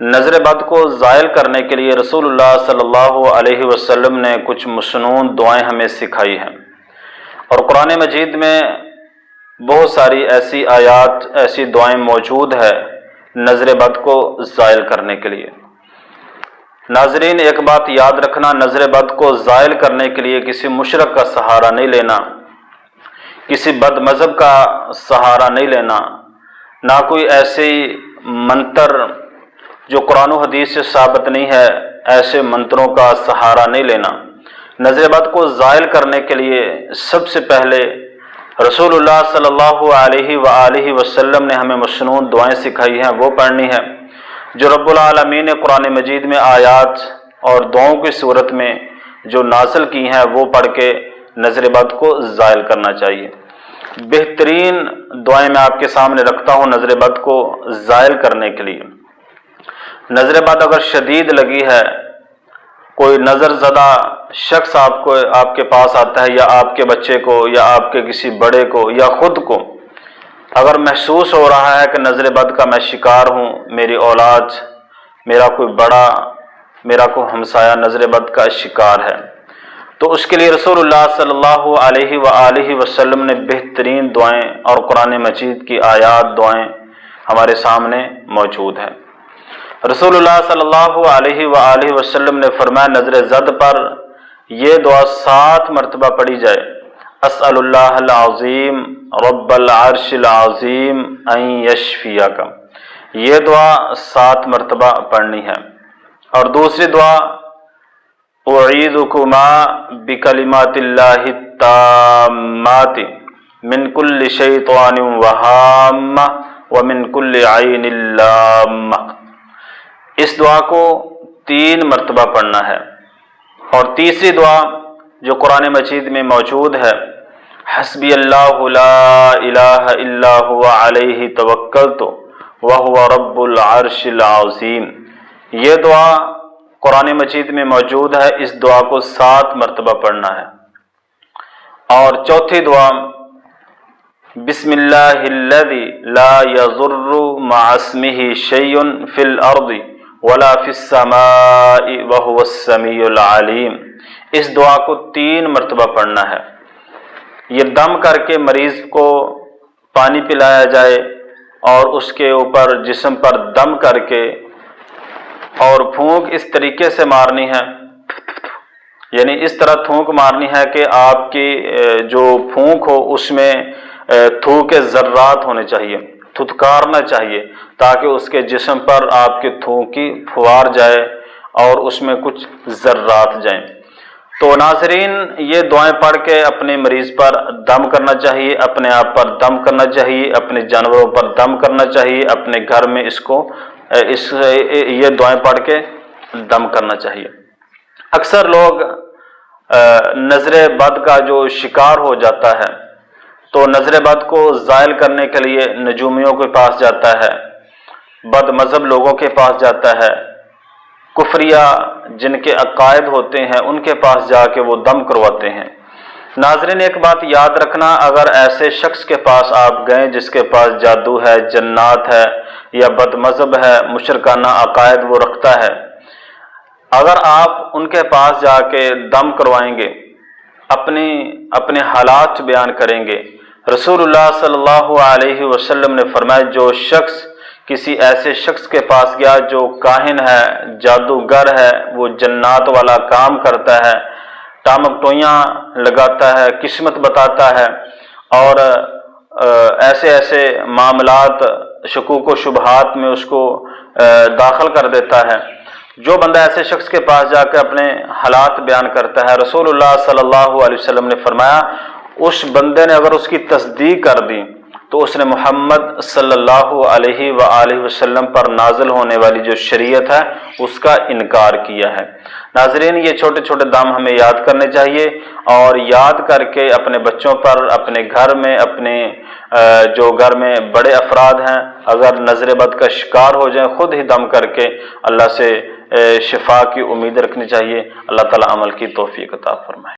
نظر بد کو زائل کرنے کے لیے رسول اللہ صلی اللہ علیہ وسلم نے کچھ مصنون دعائیں ہمیں سکھائی ہیں، اور قرآن مجید میں بہت ساری ایسی آیات، ایسی دعائیں موجود ہے نظر بد کو زائل کرنے کے لیے۔ ناظرین، ایک بات یاد رکھنا، نظر بد کو زائل کرنے کے لیے کسی مشرک کا سہارا نہیں لینا، کسی بد مذہب کا سہارا نہیں لینا، نہ کوئی ایسی منتر جو قرآن و حدیث سے ثابت نہیں ہے، ایسے منتروں کا سہارا نہیں لینا۔ نظر بد کو زائل کرنے کے لیے سب سے پہلے رسول اللہ صلی اللہ علیہ وآلہ وسلم نے ہمیں مصنون دعائیں سکھائی ہیں، وہ پڑھنی ہے جو رب العالمین نے قرآن مجید میں آیات اور دعاؤں کی صورت میں جو نازل کی ہیں، وہ پڑھ کے نظر بد کو زائل کرنا چاہیے۔ بہترین دعائیں میں آپ کے سامنے رکھتا ہوں نظر بد کو زائل کرنے کے لیے۔ نظر بد اگر شدید لگی ہے، کوئی نظر زدہ شخص آپ کے پاس آتا ہے، یا آپ کے بچے کو، یا آپ کے کسی بڑے کو، یا خود کو اگر محسوس ہو رہا ہے کہ نظر بد کا میں شکار ہوں، میری اولاد، میرا کوئی بڑا، میرا کوئی ہمسایہ نظر بد کا شکار ہے، تو اس کے لیے رسول اللہ صلی اللہ علیہ وآلہ وسلم نے بہترین دعائیں اور قرآن مجید کی آیات، دعائیں ہمارے سامنے موجود ہیں۔ رسول اللہ صلی اللہ علیہ وآلہ وسلم نے فرمایا، نظر زد پر یہ دعا 7 مرتبہ پڑھی جائے، اسأل اللہ العظیم رب العرش العظیم ان یشفیک، یہ دعا 7 مرتبہ پڑھنی ہے۔ اور دوسری دعا، اعیذکما بکلمات اللہ التامات من کل شیطان وہامہ ومن کل عین لامہ، اس دعا کو 3 مرتبہ پڑھنا ہے۔ اور تیسری دعا جو قرآن مجید میں موجود ہے، حسبی اللہ لا الہ الا هو علیہ توکلت وہو رب العرش العظیم، یہ دعا قرآن مجید میں موجود ہے، اس دعا کو 7 مرتبہ پڑھنا ہے۔ اور چوتھی دعا، بسم اللہ الذی لا یضر مع اسمہ شیء فی الارض ولا فی السماء وہو السمیع العلیم، اس دعا کو 3 مرتبہ پڑھنا ہے۔ یہ دم کر کے مریض کو پانی پلایا جائے، اور اس کے اوپر جسم پر دم کر کے، اور پھونک اس طریقے سے مارنی ہے، یعنی اس طرح تھونک مارنی ہے کہ آپ کی جو پھونک ہو اس میں تھوک کے ذرات ہونے چاہیے، تھتکارنا چاہیے، تاکہ اس کے جسم پر آپ کی تھوکی پھوار جائے اور اس میں کچھ ذرات جائیں۔ تو ناظرین، یہ دعائیں پڑھ کے اپنے مریض پر دم کرنا چاہیے، اپنے آپ پر دم کرنا چاہیے، اپنے جانوروں پر دم کرنا چاہیے، اپنے گھر میں یہ دعائیں پڑھ کے دم کرنا چاہیے۔ اکثر لوگ نظر بد کا جو شکار ہو جاتا ہے، تو نظر بد کو زائل کرنے کے لیے نجومیوں کے پاس جاتا ہے، بد مذہب لوگوں کے پاس جاتا ہے، کفریہ جن کے عقائد ہوتے ہیں ان کے پاس جا کے وہ دم کرواتے ہیں۔ ناظرین، ایک بات یاد رکھنا، اگر ایسے شخص کے پاس آپ گئے جس کے پاس جادو ہے، جنات ہے، یا بد مذہب ہے، مشرکانہ عقائد وہ رکھتا ہے، اگر آپ ان کے پاس جا کے دم کروائیں گے، اپنے حالات بیان کریں گے، رسول اللہ صلی اللہ علیہ وسلم نے فرمایا، جو شخص کسی ایسے شخص کے پاس گیا جو کاہن ہے، جادوگر ہے، وہ جنات والا کام کرتا ہے، ٹامک ٹوئیاں لگاتا ہے، قسمت بتاتا ہے، اور ایسے معاملات، شکوک و شبہات میں اس کو داخل کر دیتا ہے، جو بندہ ایسے شخص کے پاس جا کے اپنے حالات بیان کرتا ہے، رسول اللہ صلی اللہ علیہ وسلم نے فرمایا، اس بندے نے اگر اس کی تصدیق کر دی تو اس نے محمد صلی اللہ علیہ وآلہ وسلم پر نازل ہونے والی جو شریعت ہے اس کا انکار کیا ہے۔ ناظرین، یہ چھوٹے چھوٹے دام ہمیں یاد کرنے چاہیے، اور یاد کر کے اپنے بچوں پر، اپنے گھر میں، اپنے جو گھر میں بڑے افراد ہیں، اگر نظر بد کا شکار ہو جائیں، خود ہی دم کر کے اللہ سے شفا کی امید رکھنی چاہیے۔ اللہ تعالیٰ عمل کی توفیق عطا فرمائے۔